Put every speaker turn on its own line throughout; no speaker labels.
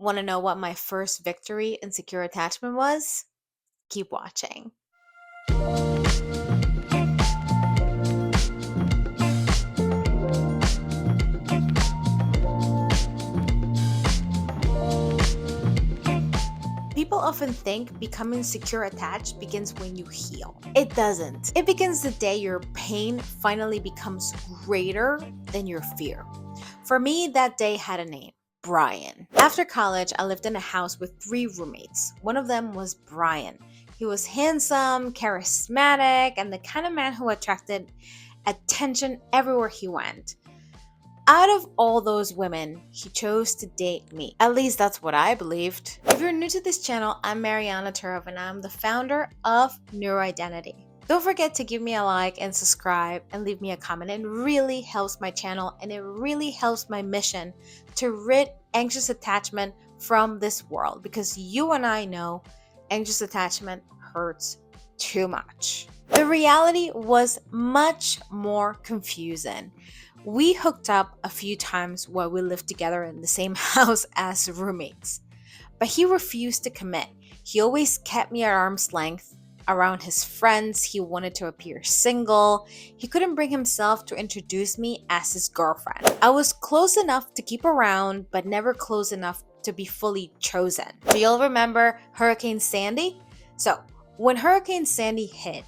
Want to know what my first victory in secure attachment was? Keep watching. People often think becoming secure attached begins when you heal. It doesn't. It begins the day your pain finally becomes greater than your fear. For me, that day had a name. Brian. After college, I lived in a house with 3 roommates. One of them was Brian. He was handsome, charismatic, and the kind of man who attracted attention everywhere he went. Out of all those women, he chose to date me. At least that's what I believed. If you're new to this channel, I'm Marianna Turov and I'm the founder of NeuroIdentity. Don't forget to give me a like and subscribe and leave me a comment. It really helps my channel and it really helps my mission to rid anxious attachment from this world, because you and I know anxious attachment hurts too much. The reality was much more confusing. We hooked up a few times while we lived together in the same house as roommates, but he refused to commit. He always kept me at arm's length around his friends. He wanted to appear single. He couldn't bring himself to introduce me as his girlfriend. I was close enough to keep around, but never close enough to be fully chosen. Do you all remember Hurricane Sandy? So, when Hurricane Sandy hit,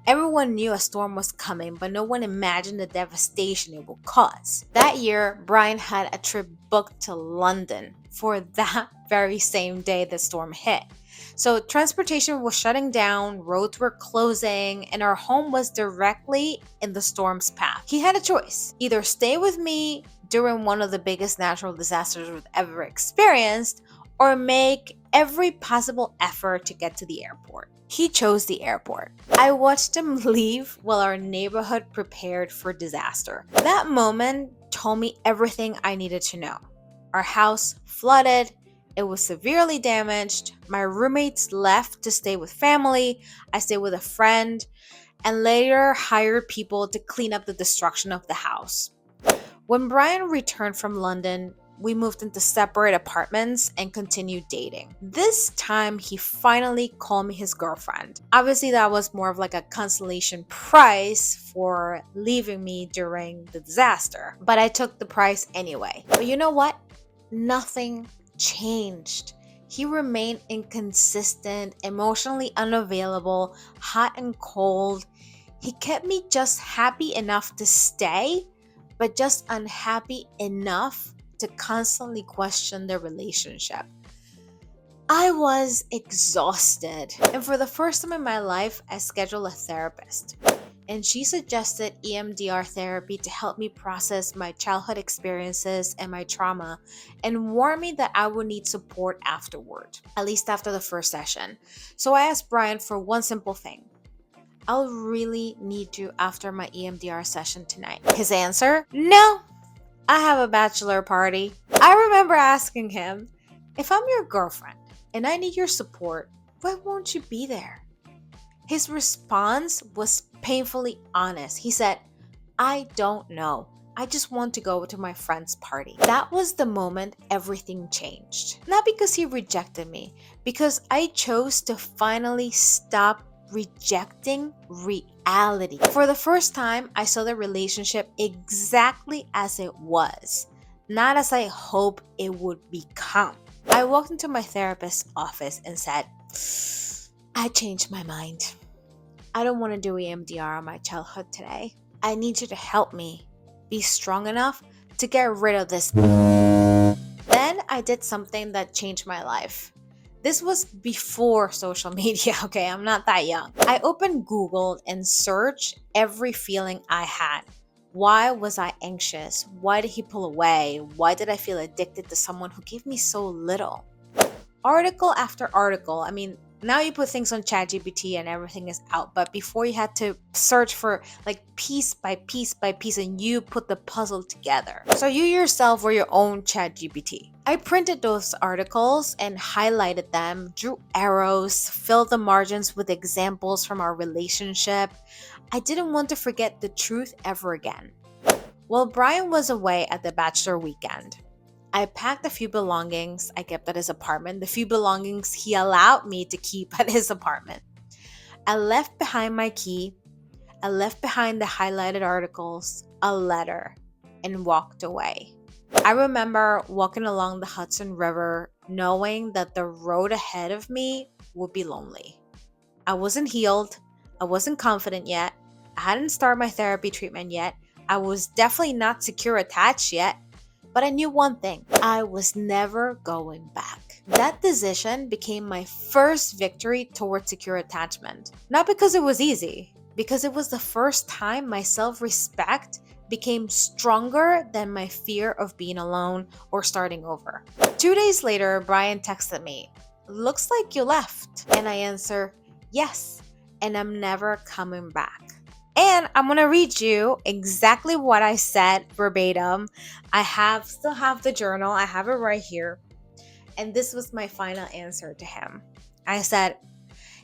everyone knew a storm was coming, but no one imagined the devastation it would cause. That year, Brian had a trip booked to London for that very same day the storm hit. So transportation was shutting down, roads were closing, and our home was directly in the storm's path. He had a choice: either stay with me during one of the biggest natural disasters we've ever experienced, or make every possible effort to get to the airport. He chose the airport. I watched him leave while our neighborhood prepared for disaster. That moment told me everything I needed to know. Our house flooded. It was severely damaged. My roommates left to stay with family. I stayed with a friend and later hired people to clean up the destruction of the house. When Brian returned from London, we moved into separate apartments and continued dating. This time, he finally called me his girlfriend. Obviously, that was more of like a consolation prize for leaving me during the disaster, but I took the prize anyway. But you know what? Nothing changed. He remained inconsistent, emotionally unavailable, hot and cold. He kept me just happy enough to stay, but just unhappy enough to constantly question the relationship. I was exhausted, and for the first time in my life, I scheduled a therapist. And she suggested EMDR therapy to help me process my childhood experiences and my trauma, and warned me that I would need support afterward, at least after the first session. So I asked Brian for one simple thing: I'll really need you after my EMDR session tonight. His answer: no, I have a bachelor party. I remember asking him, if I'm your girlfriend and I need your support, why won't you be there? His response was painfully honest. He said, I don't know. I just want to go to my friend's party. That was the moment everything changed. Not because he rejected me, because I chose to finally stop rejecting reality. For the first time, I saw the relationship exactly as it was, not as I hoped it would become. I walked into my therapist's office and said, I changed my mind. I don't want to do EMDR on my childhood today. I need you to help me be strong enough to get rid of this. Then I did something that changed my life. This was before social media, okay? I'm not that young. I opened Google and searched every feeling I had. Why was I anxious? Why did he pull away? Why did I feel addicted to someone who gave me so little? Article after article. I mean, now you put things on ChatGPT and everything is out, but before you had to search for like piece by piece by piece and you put the puzzle together. So you yourself were your own ChatGPT. I printed those articles and highlighted them, drew arrows, filled the margins with examples from our relationship. I didn't want to forget the truth ever again. While Brian was away at the bachelor weekend, I packed a few belongings I kept at his apartment, the few belongings he allowed me to keep at his apartment. I left behind my key, I left behind the highlighted articles, a letter, and walked away. I remember walking along the Hudson River knowing that the road ahead of me would be lonely. I wasn't healed, I wasn't confident yet, I hadn't started my therapy treatment yet, I was definitely not secure attached yet, but I knew one thing: I was never going back. That decision became my first victory towards secure attachment. Not because it was easy, because it was the first time my self-respect became stronger than my fear of being alone or starting over. 2 days later, Brian texted me, "Looks like you left." And I answer, "Yes, and I'm never coming back." And I'm gonna read you exactly what I said verbatim. Still have the journal, I have it right here. And this was my final answer to him. I said,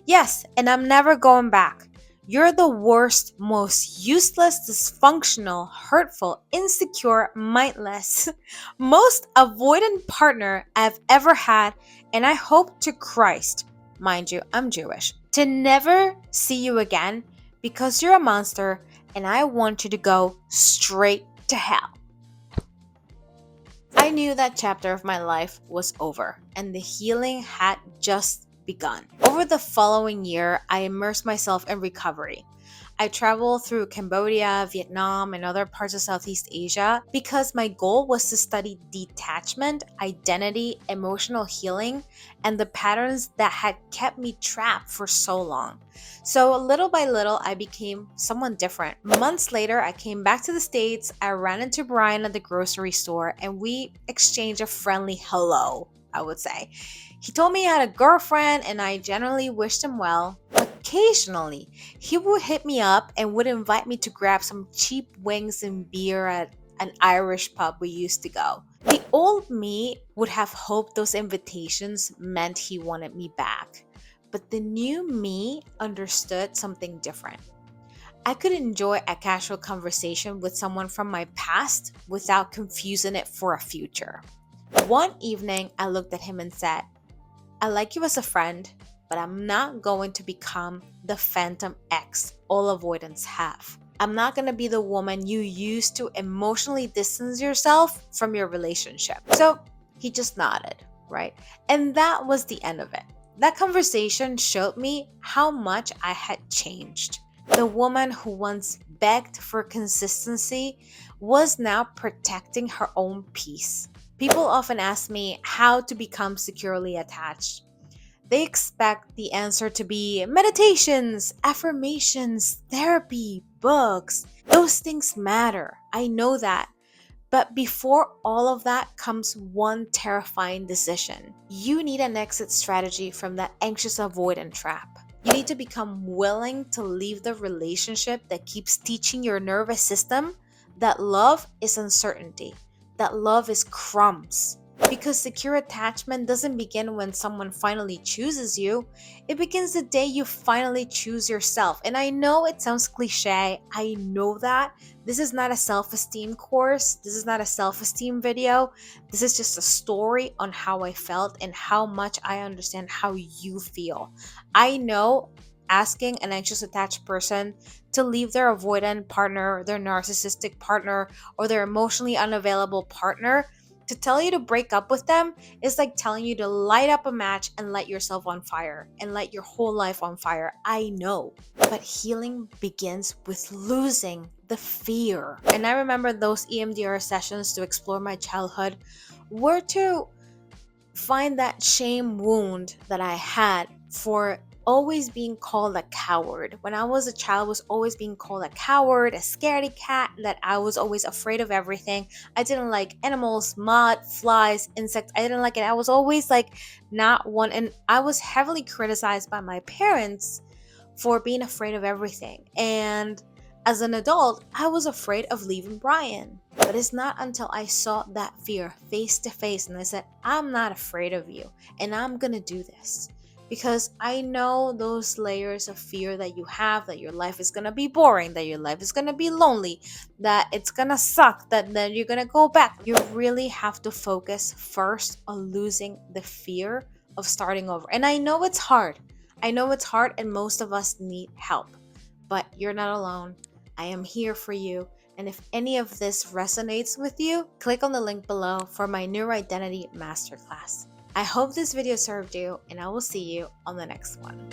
"Yes, and I'm never going back. You're the worst, most useless, dysfunctional, hurtful, insecure, mindless, most avoidant partner I've ever had, and I hope to Christ," mind you, I'm Jewish, "to never see you again because you're a monster and I want you to go straight to hell." I knew that chapter of my life was over and the healing had just begun. Over the following year, I immersed myself in recovery. I traveled through Cambodia, Vietnam, and other parts of Southeast Asia because my goal was to study detachment, identity, emotional healing, and the patterns that had kept me trapped for so long. So little by little, I became someone different. Months later, I came back to the States. I ran into Brian at the grocery store and we exchanged a friendly hello, I would say. He told me he had a girlfriend and I generally wished him well. Occasionally, he would hit me up and would invite me to grab some cheap wings and beer at an Irish pub we used to go. The old me would have hoped those invitations meant he wanted me back, but the new me understood something different. I could enjoy a casual conversation with someone from my past without confusing it for a future. One evening, I looked at him and said, "I like you as a friend, but I'm not going to become the phantom ex all avoidants have. I'm not going to be the woman you used to emotionally distance yourself from your relationship." So he just nodded, right? And that was the end of it. That conversation showed me how much I had changed. The woman who once begged for consistency was now protecting her own peace. People often ask me how to become securely attached. They expect the answer to be meditations, affirmations, therapy, books. Those things matter. I know that. But before all of that comes one terrifying decision. You need an exit strategy from that anxious avoidant trap. You need to become willing to leave the relationship that keeps teaching your nervous system that love is uncertainty, that love is crumbs. Because secure attachment doesn't begin when someone finally chooses you. It begins the day you finally choose yourself. And I know it sounds cliche. I know that. This is not a self-esteem course. This is not a self-esteem video. This is just a story on how I felt and how much I understand how you feel. I know asking an anxious attached person to leave their avoidant partner, their narcissistic partner, or their emotionally unavailable partner, to tell you to break up with them is like telling you to light up a match and light yourself on fire and light your whole life on fire. I know. But healing begins with losing the fear. And I remember those EMDR sessions to explore my childhood were to find that shame wound that I had for always being called a coward. When I was a child, I was always being called a coward, a scaredy cat, that I was always afraid of everything. I didn't like animals, mud, flies, insects. I didn't like it. I was always like not one. And I was heavily criticized by my parents for being afraid of everything. And as an adult, I was afraid of leaving Brian. But it's not until I saw that fear face to face and I said, "I'm not afraid of you and I'm gonna do this." because I know those layers of fear that you have, that your life is going to be boring, that your life is going to be lonely, that it's going to suck, that then you're going to go back. You really have to focus first on losing the fear of starting over. And I know it's hard. I know it's hard, and most of us need help, but you're not alone. I am here for you. And if any of this resonates with you, click on the link below for my NeuroIdentity Masterclass. I hope this video served you, and I will see you on the next one.